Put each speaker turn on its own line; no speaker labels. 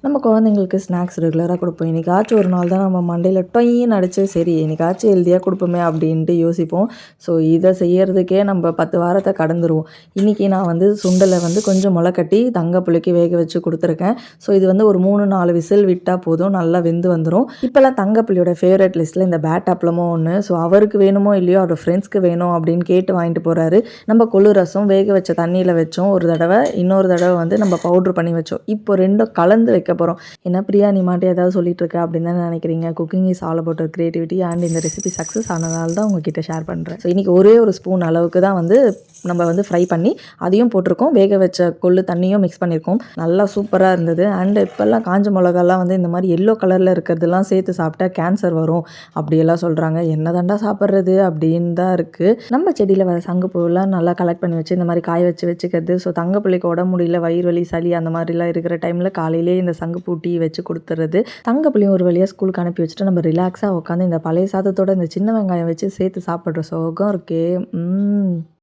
நம்ம குழந்தைங்களுக்கு ஸ்நாக்ஸ் ரெகுலராக கொடுப்போம். என்னைக்காச்சும் ஒரு நாள் தான் நம்ம மண்டையில டொய்ன்னு அடிச்சு, சரி என்னைக்காச்சும் ஹெல்த்தியாக கொடுப்போமே அப்படின்ட்டு யோசிப்போம். ஸோ இதை செய்யறதுக்கே நம்ம 10 வாரத்த கடந்துருவோம். இன்றைக்கி நான் வந்து சுண்டலை வந்து கொஞ்சம் முளைக்கட்டி தங்க புளிக்கு வேக வச்சு கொடுத்துருக்கேன். ஸோ இது வந்து ஒரு 3, 4 விசில் விட்டால் போதும், நல்லா வெந்து வந்துடும். இப்போல்லாம் தங்க புளியோட ஃபேவரட் லிஸ்ட்டில் இந்த பேட் அப்பளமும் ஒன்று. ஸோ அவருக்கு வேணுமோ இல்லையோ அவர் ஃப்ரெண்ட்ஸ்க்கு வேணும் அப்படின்னு கேட்டு வாங்கிட்டு போகிறாரு. நம்ம கொள்ளு ரசம் வேக வச்ச தண்ணியில் வச்சோம் ஒரு தடவை, இன்னொரு தடவை வந்து நம்ம பவுட்ரு பண்ணி வச்சோம். இப்போ ரெண்டும் கலந்து வைக்க போகிறோம். என்ன பிரியா நீ மாட்டே ஏதாவது சொல்லிட்டு இருக்க அப்படின்னு தான் நினைக்கிறீங்க. Cooking is all about creativity and இந்த ரெசிபி சக்ஸஸ் ஆனதால தான் உங்ககிட்ட ஷேர் பண்ணுறேன். ஸோ இன்றைக்கி ஒரே ஒரு ஸ்பூன் அளவுக்கு தான் வந்து நம்ம வந்து ஃப்ரை பண்ணி அதையும் போட்டிருக்கோம். வேக வச்ச கொள்ளு தண்ணியும் மிக்ஸ் பண்ணியிருக்கோம். நல்லா சூப்பராக இருந்தது. அண்ட் இப்போல்லாம் காஞ்ச மிளகாலாம் வந்து இந்த மாதிரி எல்லோ கலரில் இருக்கிறதெல்லாம் சேர்த்து சாப்பிட்டா கேன்சர் வரும் அப்படியெல்லாம் சொல்கிறாங்க. என்ன தாண்டா சாப்பிட்றது அப்படின்னு தான் இருக்குது. நம்ம செடியில் வர சங்குப்பூவெல்லாம் நல்லா கலெக்ட் பண்ணி வச்சு இந்த மாதிரி காய வச்சுக்கிறது. ஸோ தங்கப்பிள்ளைக்கு உடம்பு முடியல, வயிறு வலி, சளி அந்த மாதிரிலாம் இருக்கிற டைமில் காலையிலே இந்த சங்குப்பூ டீ வச்சு கொடுத்துறது. தங்கப்பிள்ளையும் ஒரு வழியாக ஸ்கூலுக்கு அனுப்பி வச்சுட்டு நம்ம ரிலாக்ஸாக உட்காந்து இந்த பழைய சாதத்தோட இந்த சின்ன வெங்காயம் வச்சு சேர்த்து சாப்பிட்ற சுகம் இருக்கே.